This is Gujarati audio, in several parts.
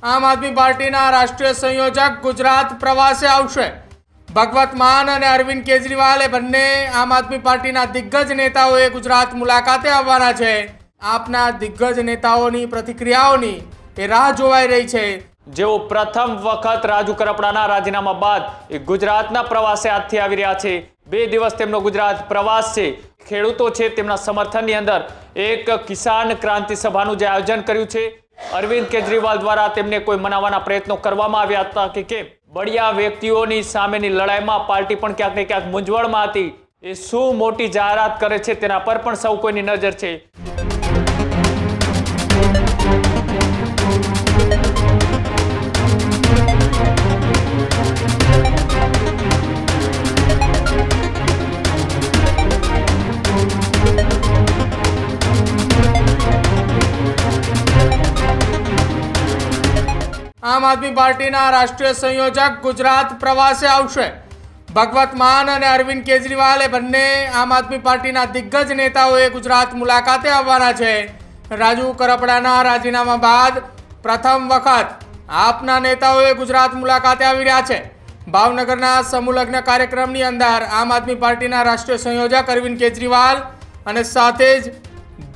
આમ આદમી પાર્ટીના રાષ્ટ્રીય સંયોજક ગુજરાત પ્રવાસે આવશે। ભગવત માન અને અરવિંદ કેજરીવાલ બંને આમ આદમી પાર્ટીના દિગ્ગજ નેતાઓએ ગુજરાત મુલાકાતે આવવાના છે। આપના દિગ્ગજ નેતાઓની પ્રતિક્રિયાઓની એ રાહ જોવાઈ રહી છે। જેઓ પ્રથમ વખત રાજુ કરપડાના રાજીનામા બાદ ગુજરાતના પ્રવાસે આજથી આવી રહ્યા છે। 2 દિવસ તેમનો ગુજરાત પ્રવાસ છે। ખેડૂતો છે તેમના સમર્થનની અંદર એક કિસાન ક્રાંતિ સભાનું જે આયોજન કર્યું છે। અરવિંદ કેજરીવાલ દ્વારા તેમને કોઈ મનાવવાના પ્રયત્નો કરવામાં આવ્યા હતા કે કેમ? બળિયા વ્યક્તિઓની સામેની લડાઈમાં પાર્ટી પણ ક્યાંક ને ક્યાંક મૂંઝવણમાં હતી। એ શું મોટી જાહેરાત કરે છે તેના પર પણ સૌ કોઈની નજર છે। આમ આદમી પાર્ટીના રાષ્ટ્રીય સંયોજક ગુજરાત પ્રવાસે આવશે। ભગવત માન અને અરવિંદ કેજરીવાલ બંને આમ આદમી પાર્ટીના દિગ્ગજ નેતાઓએ ગુજરાત મુલાકાતે આવવાના છે। રાજુ કરપડાના રાજીનામા બાદ પ્રથમ વખત આપના નેતાઓએ ગુજરાત મુલાકાતે આવી રહ્યા છે। ભાવનગરના સમૂહલગ્ન કાર્યક્રમની અંદર આમ આદમી પાર્ટીના રાષ્ટ્રીય સંયોજક અરવિંદ કેજરીવાલ અને સાથે જ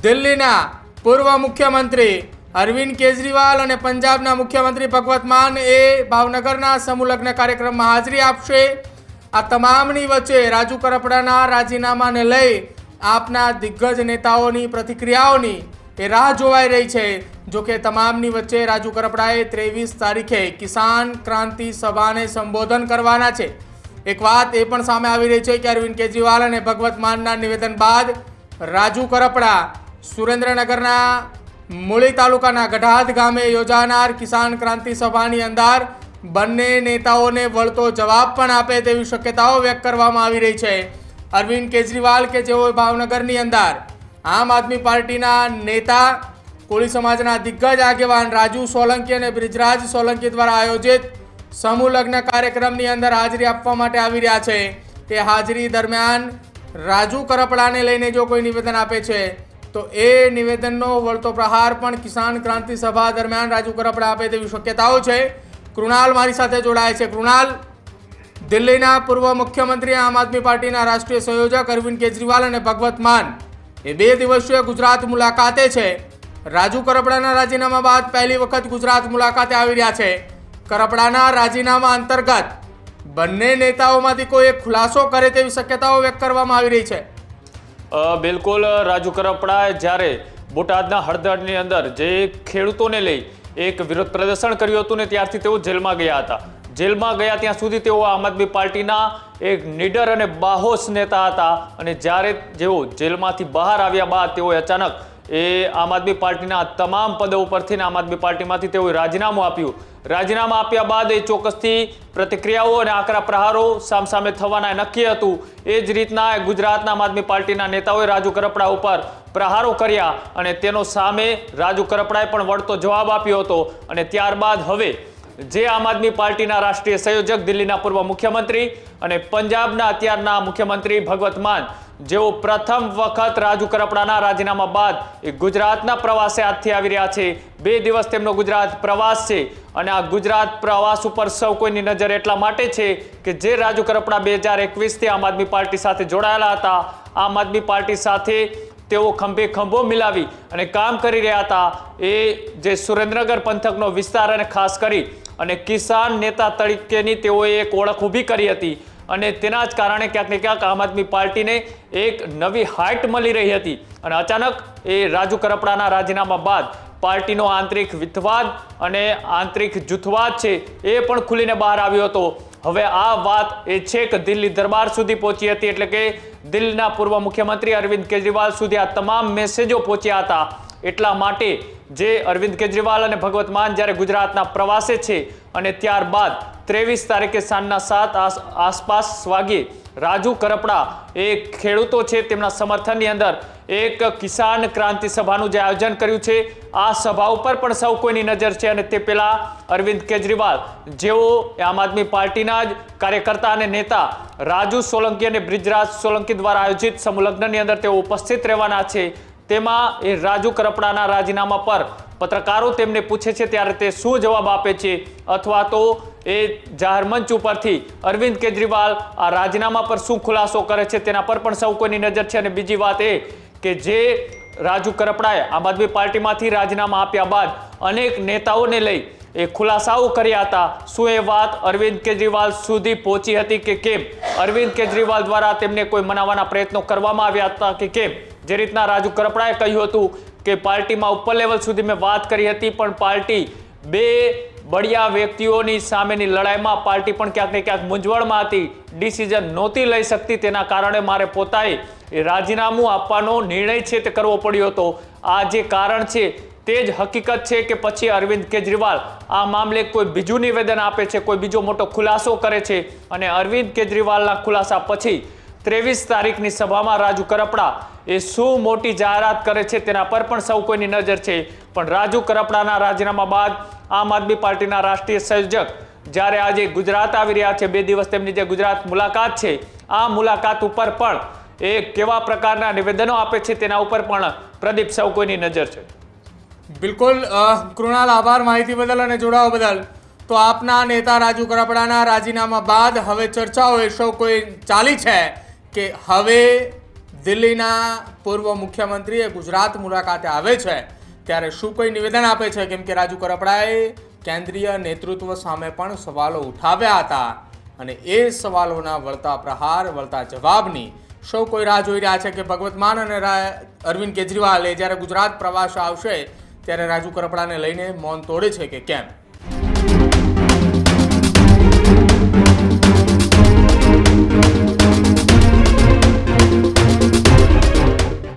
દિલ્હીના પૂર્વ મુખ્યમંત્રી અરવિંદ કેજરીવાલ અને પંજાબના મુખ્યમંત્રી ભગવત માન એ ભાવનગરના સમૂહલગ્ન કાર્યક્રમમાં હાજરી આપશે। આ તમામની વચ્ચે રાજુ કરપડાના રાજીનામાને લઈ આપના દિગ્ગજ નેતાઓની પ્રતિક્રિયાઓની એ રાહ જોવાઈ રહી છે। જોકે તમામની વચ્ચે રાજુ કરપડાએ 23 તારીખે કિસાન ક્રાંતિ સભાને સંબોધન કરવાના છે। એક વાત એ પણ સામે આવી રહી છે કે અરવિંદ કેજરીવાલ અને ભગવત માનના નિવેદન બાદ રાજુ કરપડા સુરેન્દ્રનગરના મૂળી તાલુકાના ગઢાદ ગામે યોજાનાર કિસાન ક્રાંતિ સભાની અંદર બંને નેતાઓને વળતો જવાબ પણ આપે તેવી શક્યતાઓ વ્યક્ત કરવામાં આવી રહી છે। અરવિંદ કેજરીવાલ કે જેઓ ભાવનગરની અંદર આમ આદમી પાર્ટીના નેતા કોળી સમાજના દિગ્ગજ આગેવાન રાજુ સોલંકી અને બ્રિજરાજ સોલંકી દ્વારા આયોજિત સમૂહ લગ્ન કાર્યક્રમની અંદર હાજરી આપવા માટે આવી રહ્યા છે। તે હાજરી દરમિયાન રાજુ કરપડાને લઈને જો કોઈ નિવેદન આપે છે તો એ નિવેદનનો વળતો પ્રહાર પણ કિસાન ક્રાંતિ સભા દરમિયાન રાજુ કરપડા આપે તેવી શક્યતાઓ છે। કૃણાલ મારી સાથે જોડાય છે। કૃણાલ, દિલ્હીના પૂર્વ મુખ્યમંત્રી આમ આદમી પાર્ટીના રાષ્ટ્રીય સંયોજક અરવિંદ કેજરીવાલ અને ભગવત માન એ 2 દિવસીય ગુજરાત મુલાકાતે છે। રાજુ કરપડાના રાજીનામા બાદ પહેલી વખત ગુજરાત મુલાકાતે આવી રહ્યા છે। કરપડાના રાજીનામા અંતર્ગત બંને નેતાઓમાંથી કોઈ એક ખુલાસો કરે તેવી શક્યતાઓ વ્યક્ત કરવામાં આવી રહી છે। બિલકુલ, રાજુ કરપડાએ જ્યારે બોટાદના હળદરની અંદર જે ખેડૂતોને લઈ એક વિરોધ પ્રદર્શન કર્યું હતું ને ત્યારથી તેઓ જેલમાં ગયા હતા। જેલમાં ગયા ત્યાં સુધી તેઓ આમ આદમી પાર્ટીના એક નીડર અને બાહોશ નેતા હતા અને જ્યારે જેઓ જેલમાંથી બહાર આવ્યા બાદ તેઓએ અચાનક આમ આદમી પાર્ટીના તમામ પદો ઉપરથી આમ આદમી પાર્ટીમાંથી તેઓએ રાજીનામું આપ્યું। રાજીનામા આપ્યા બાદ એ ચોક્કસથી પ્રતિક્રિયાઓ અને આકરા પ્રહારો સામસામે થવાના નક્કી હતું। એ જ રીતના ગુજરાતના આમ આદમી પાર્ટીના નેતાઓએ રાજુ કરપડા ઉપર પ્રહારો કર્યા અને તેનો સામે રાજુ કરપડાએ પણ વળતો જવાબ આપ્યો હતો। અને ત્યારબાદ હવે જે આમ આદમી પાર્ટીના રાષ્ટ્રીય સંયોજક દિલ્હીના પૂર્વ મુખ્યમંત્રી અને પંજાબના અત્યારના મુખ્યમંત્રી ભગવત માન જેઓ પ્રથમ વખત રાજુ કરપડાના રાજીનામા બાદ ગુજરાતના પ્રવાસે આજથી આવી રહ્યા છે। 2 દિવસ તેમનો ગુજરાત પ્રવાસ છે અને આ ગુજરાત પ્રવાસ ઉપર સૌ કોઈની નજર એટલા માટે છે કે જે રાજુ કરપડા 2021થી આમ આદમી પાર્ટી સાથે જોડાયેલા હતા। આમ આદમી પાર્ટી સાથે તેઓ ખંભે ખંભો મિલાવી અને કામ કરી રહ્યા હતા। એ જે સુરેન્દ્રનગર પંથકનો વિસ્તાર અને ખાસ કરી અને કિસાન નેતા તરીકેની તેઓએ એક ઓળખ ઊભી કરી હતી અને તેના જ કારણે ક્યાંક ને ક્યાંક આમ આદમી પાર્ટીને એક નવી હાઇટ મળી રહી હતી અને અચાનક એ રાજુ કરપડાના રાજીનામા બાદ પાર્ટીનો આંતરિક વિતવાદ અને આંતરિક જૂથવાદ છે એ પણ ખુલીને બહાર આવ્યો હતો। હવે આ વાત એ છે કે દિલ્હી દરબાર સુધી પહોંચી હતી, એટલે કે દિલ્હીના પૂર્વ મુખ્યમંત્રી અરવિંદ કેજરીવાલ સુધી આ તમામ મેસેજો પહોંચ્યા હતા। એટલા માટે જે અરવિંદ કેજરીવાલ અને ભગવત માન જ્યારે ગુજરાતના પ્રવાસે છે અને ત્યારબાદ 23 તારીખે સાંજના 7 આસપાસ વાગ્યે રાજુ કરપડા એ ખેડૂતો છે તેમના સમર્થનની અંદર એક કિસાન ક્રાંતિ સભાનું જે આયોજન કર્યું છે। આ સભા ઉપર પણ સૌ કોઈની નજર છે અને તે પહેલા અરવિંદ કેજરીવાલ જેઓ આમ આદમી પાર્ટીના જ કાર્યકર્તા અને નેતા રાજુ સોલંકી અને બ્રિજરાજ સોલંકી દ્વારા આયોજિત સમૂહ લગ્નની અંદર તેઓ ઉપસ્થિત રહેવાના છે। તેમાં એ રાજુ કરપડાના રાજીનામા પર પત્રકારો તેમને પૂછે છે ત્યારે તે શું જવાબ આપે છે, અથવા તો એ જાહેર મંચ ઉપરથી અરવિંદ કેજરીવાલ આ રાજીનામા પર શું ખુલાસો કરે છે તેના પર પણ સૌ કોઈની નજર છે. અને બીજી વાત એ કે જે રાજુ કરપડાએ આમ આદમી પાર્ટીમાંથી રાજીનામા આપ્યા બાદ અનેક નેતાઓને લઈ એ ખુલાસાઓ કર્યા હતા. શું એ વાત અરવિંદ કેજરીવાલ સુધી પહોંચી હતી કે કેમ? અરવિંદ કેજરીવાલ દ્વારા તેમને કોઈ મનાવવાના પ્રયત્નો કરવામાં આવ્યા હતા કે કેમ? જે રીતના રાજુ કરપડાએ કહ્યું હતું કે પાર્ટીમાં ઉપર લેવલ સુધી મેં વાત કરી હતી, પણ પાર્ટી બે બળિયા વ્યક્તિઓની સામેની લડાઈમાં પાર્ટી પણ ક્યાંક ને ક્યાંક મૂંઝવણમાં હતી, ડિસિઝન નહોતી લઈ શકતી, તેના કારણે મારે પોતાએ એ રાજીનામું આપવાનો નિર્ણય છે તે કરવો પડ્યો હતો. આ જે કારણ છે તે જ હકીકત છે કે પછી અરવિંદ કેજરીવાલ આ મામલે કોઈ બીજું નિવેદન આપે છે, કોઈ બીજો મોટો ખુલાસો કરે છે, અને અરવિંદ કેજરીવાલના ખુલાસા પછી 23 તારીખની સભામાં રાજુ કરપડા એ શું મોટી જાહેરાત કરે છે તેના પર પણ સૌ કોઈની નજર છે. પણ રાજુ કરપડાના રાજીનામા બાદ આમ આદમી પાર્ટીના રાષ્ટ્રીય સંયોજક જ્યારે આજે ગુજરાત આવી રહ્યા છે, 2 દિવસ તેમની જે ગુજરાત મુલાકાત છે, આ મુલાકાત ઉપર પણ એ કેવા પ્રકારના નિવેદનો આપે છે તેના ઉપર પણ પ્રદીપ સૌ કોઈની નજર છે. બિલકુલ કૃણાલ, આભાર માહિતી બદલ અને જોડાવા બદલ. તો આપના નેતા રાજુ કરપડાના રાજીનામા બાદ હવે ચર્ચાઓ એ સૌ કોઈ ચાલી છે કે હવે દિલ્હીના પૂર્વ મુખ્યમંત્રી એ ગુજરાત મુલાકાતે આવે છે ત્યારે શું કોઈ નિવેદન આપે છે, કેમ કે રાજુ કરપડાએ કેન્દ્રીય નેતૃત્વ સામે પણ સવાલો ઉઠાવ્યા હતા અને એ સવાલોના વળતા પ્રહાર, વળતા જવાબની સૌ કોઈ રાહ જોઈ રહ્યા છે કે ભગવત માન અને અરવિંદ કેજરીવાલ જ્યારે ગુજરાત પ્રવાસ આવશે ત્યારે રાજુ કરપડાને લઈને મૌન તોડે છે કે કેમ.